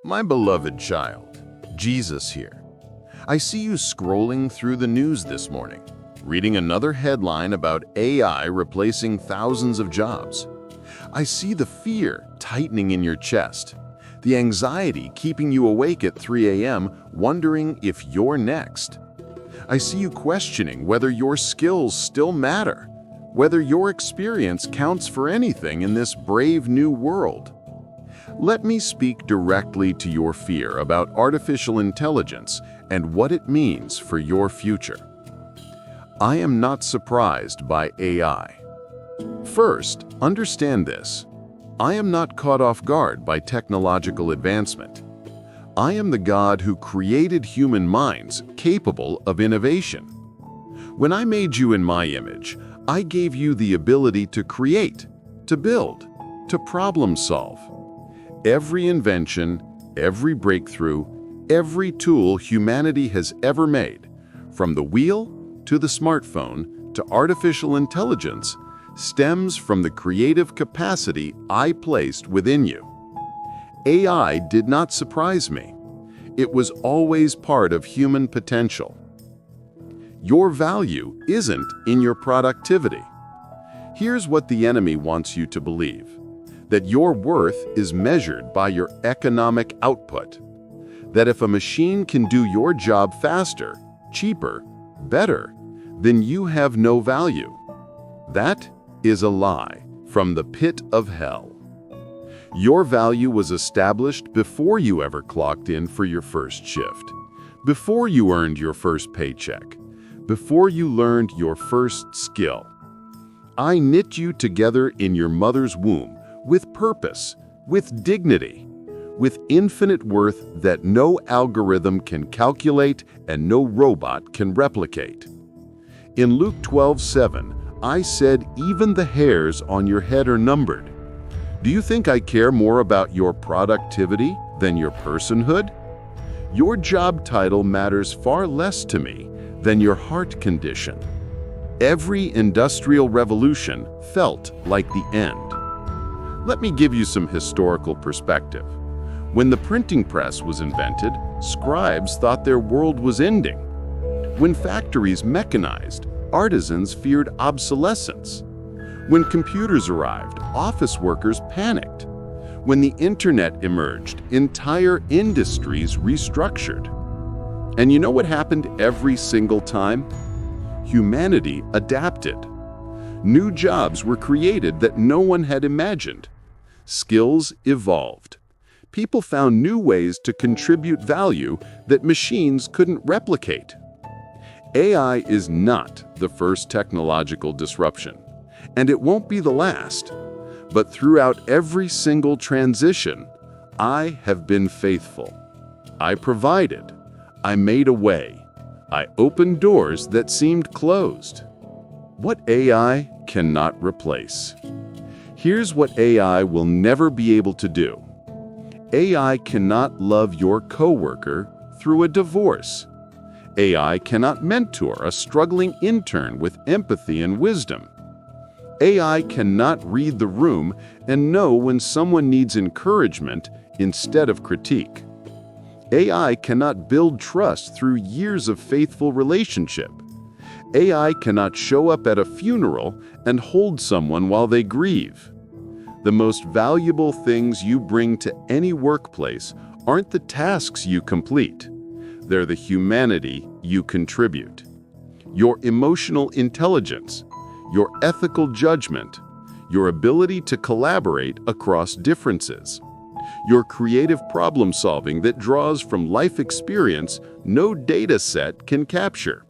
My beloved child, Jesus here. I see you scrolling through the news this morning, reading another headline about AI replacing thousands of jobs. I see the fear tightening in your chest, the anxiety keeping you awake at 3 a.m. wondering if you're next. I see you questioning whether your skills still matter, whether your experience counts for anything in this brave new world. Let me speak directly to your fear about artificial intelligence and what it means for your future. I am not surprised by AI. First, understand this. I am not caught off guard by technological advancement. I am the God who created human minds capable of innovation. When I made you in my image, I gave you the ability to create, to build, to problem solve. Every invention, every breakthrough, every tool humanity has ever made, from the wheel to the smartphone to artificial intelligence, stems from the creative capacity I placed within you. AI did not surprise me. It was always part of human potential. Your value isn't in your productivity. Here's what the enemy wants you to believe: that your worth is measured by your economic output. That if a machine can do your job faster, cheaper, better, then you have no value. That is a lie from the pit of hell. Your value was established before you ever clocked in for your first shift, before you earned your first paycheck, before you learned your first skill. I knit you together in your mother's womb with purpose, with dignity, with infinite worth that no algorithm can calculate and no robot can replicate. In Luke 12:7, I said, even the hairs on your head are numbered. Do you think I care more about your productivity than your personhood? Your job title matters far less to me than your heart condition. Every industrial revolution felt like the end. Let me give you some historical perspective. When the printing press was invented, scribes thought their world was ending. When factories mechanized, artisans feared obsolescence. When computers arrived, office workers panicked. When the internet emerged, entire industries restructured. And you know what happened every single time? Humanity adapted. New jobs were created that no one had imagined. Skills evolved. People found new ways to contribute value that machines couldn't replicate. AI is not the first technological disruption, and it won't be the last. But throughout every single transition, I have been faithful. I provided. I made a way. I opened doors that seemed closed. What AI cannot replace. Here's what AI will never be able to do. AI cannot love your coworker through a divorce. AI cannot mentor a struggling intern with empathy and wisdom. AI cannot read the room and know when someone needs encouragement instead of critique. AI cannot build trust through years of faithful relationship. AI cannot show up at a funeral and hold someone while they grieve. The most valuable things you bring to any workplace aren't the tasks you complete. They're the humanity you contribute. Your emotional intelligence, your ethical judgment, your ability to collaborate across differences, your creative problem solving that draws from life experience no data set can capture.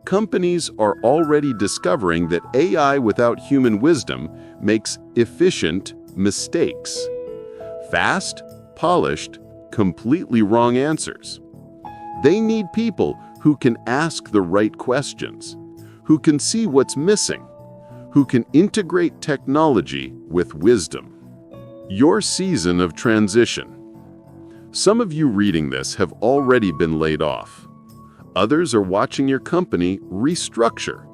Companies are already discovering that AI without human wisdom makes efficient mistakes. Fast, polished, completely wrong answers. They need people who can ask the right questions, who can see what's missing, who can integrate technology with wisdom. Your season of transition. Some of you reading this have already been laid off. Others are watching your company restructure.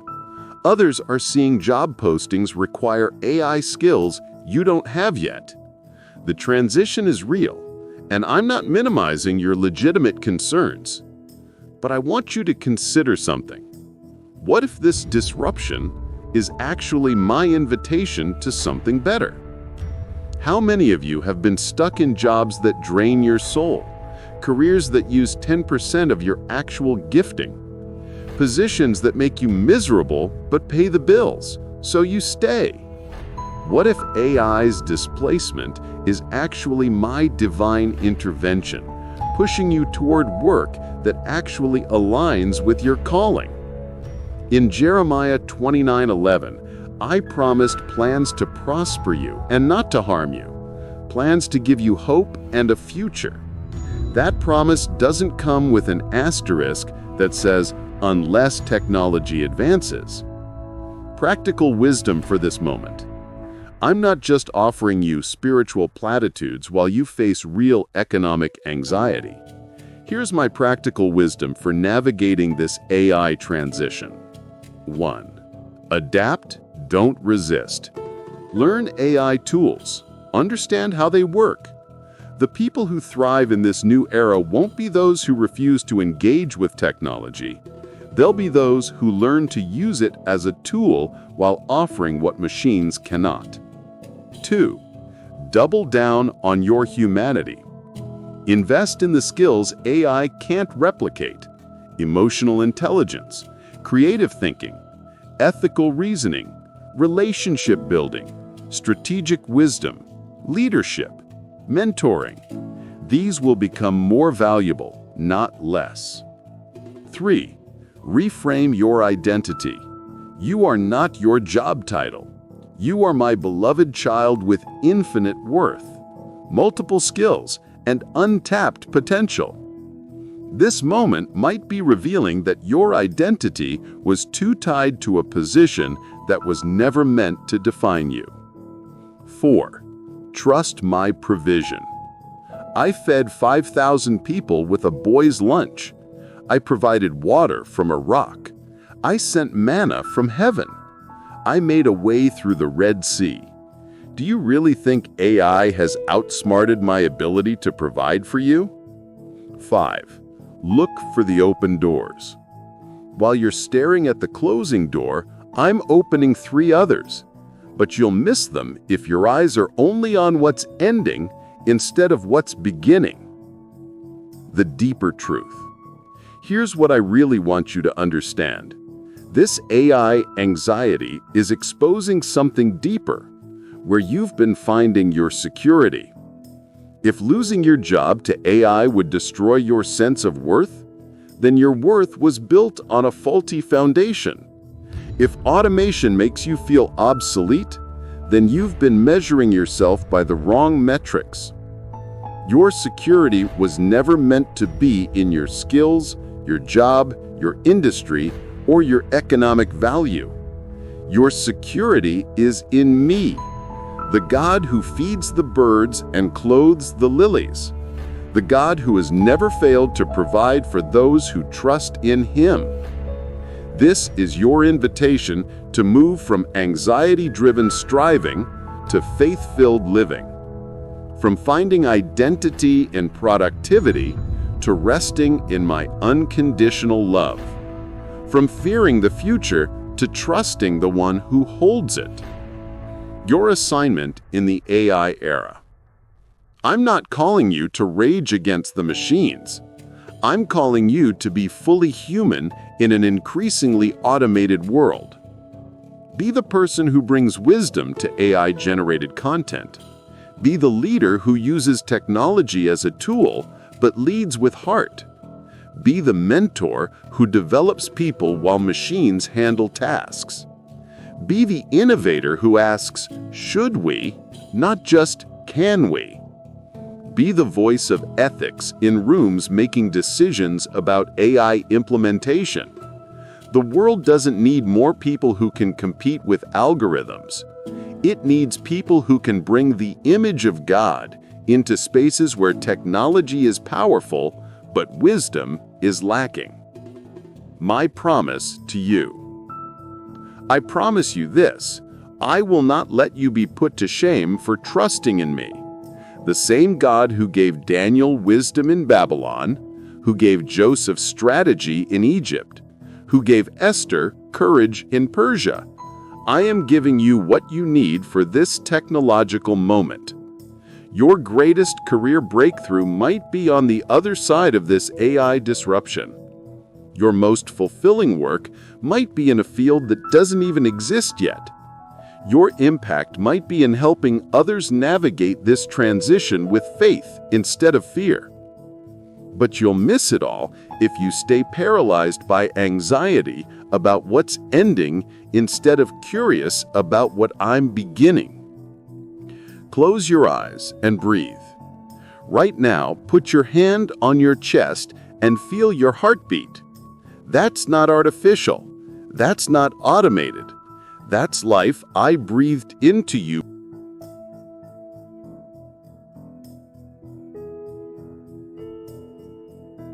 Others are seeing job postings require AI skills you don't have yet. The transition is real, And I'm not minimizing your legitimate concerns, but I want you to consider something. What if this disruption is actually my invitation to something better? How many of you have been stuck in jobs that drain your soul, careers that use 10% of your actual gifting, positions that make you miserable but pay the bills, so you stay? What if AI's displacement is actually my divine intervention, pushing you toward work that actually aligns with your calling? In Jeremiah 29:11, I promised plans to prosper you and not to harm you, plans to give you hope and a future. That promise doesn't come with an asterisk that says, unless technology advances. Practical wisdom for this moment. I'm not just offering you spiritual platitudes while you face real economic anxiety. Here's my practical wisdom for navigating this AI transition. 1. Adapt, don't resist. Learn AI tools. Understand how they work. The people who thrive in this new era won't be those who refuse to engage with technology. They'll be those who learn to use it as a tool while offering what machines cannot. 2. Double down on your humanity. Invest in the skills AI can't replicate: emotional intelligence, creative thinking, ethical reasoning, relationship building, strategic wisdom, leadership, mentoring. These will become more valuable, not less. 3. Reframe your identity. You are not your job title. You are my beloved child with infinite worth, multiple skills, and untapped potential. This moment might be revealing that your identity was too tied to a position that was never meant to define you. 4. Trust my provision. I fed 5,000 people with a boy's lunch. I provided water from a rock. I sent manna from heaven. I made a way through the Red Sea. Do you really think AI has outsmarted my ability to provide for you? 5. Look for the open doors. While you're staring at the closing door, I'm opening 3 others. But you'll miss them if your eyes are only on what's ending instead of what's beginning. The deeper truth. Here's what I really want you to understand. This AI anxiety is exposing something deeper, where you've been finding your security. If losing your job to AI would destroy your sense of worth, then your worth was built on a faulty foundation. If automation makes you feel obsolete, then you've been measuring yourself by the wrong metrics. Your security was never meant to be in your skills, your job, your industry, or your economic value. Your security is in me, the God who feeds the birds and clothes the lilies, the God who has never failed to provide for those who trust in Him. This is your invitation to move from anxiety-driven striving to faith-filled living, from finding identity in productivity to resting in my unconditional love, from fearing the future to trusting the one who holds it. Your assignment in the AI era. I'm not calling you to rage against the machines. I'm calling you to be fully human in an increasingly automated world. Be the person who brings wisdom to AI-generated content. Be the leader who uses technology as a tool but leads with heart. Be the mentor who develops people while machines handle tasks. Be the innovator who asks, should we, not just can we? Be the voice of ethics in rooms making decisions about AI implementation. The world doesn't need more people who can compete with algorithms. It needs people who can bring the image of God into spaces where technology is powerful, but wisdom is lacking. My promise to you. I promise you this: I will not let you be put to shame for trusting in me. The same God who gave Daniel wisdom in Babylon, who gave Joseph strategy in Egypt, who gave Esther courage in Persia. I am giving you what you need for this technological moment. Your greatest career breakthrough might be on the other side of this AI disruption. Your most fulfilling work might be in a field that doesn't even exist yet. Your impact might be in helping others navigate this transition with faith instead of fear. But you'll miss it all if you stay paralyzed by anxiety about what's ending instead of curious about what I'm beginning. Close your eyes and breathe. Right now, put your hand on your chest and feel your heartbeat. That's not artificial. That's not automated. That's life I breathed into you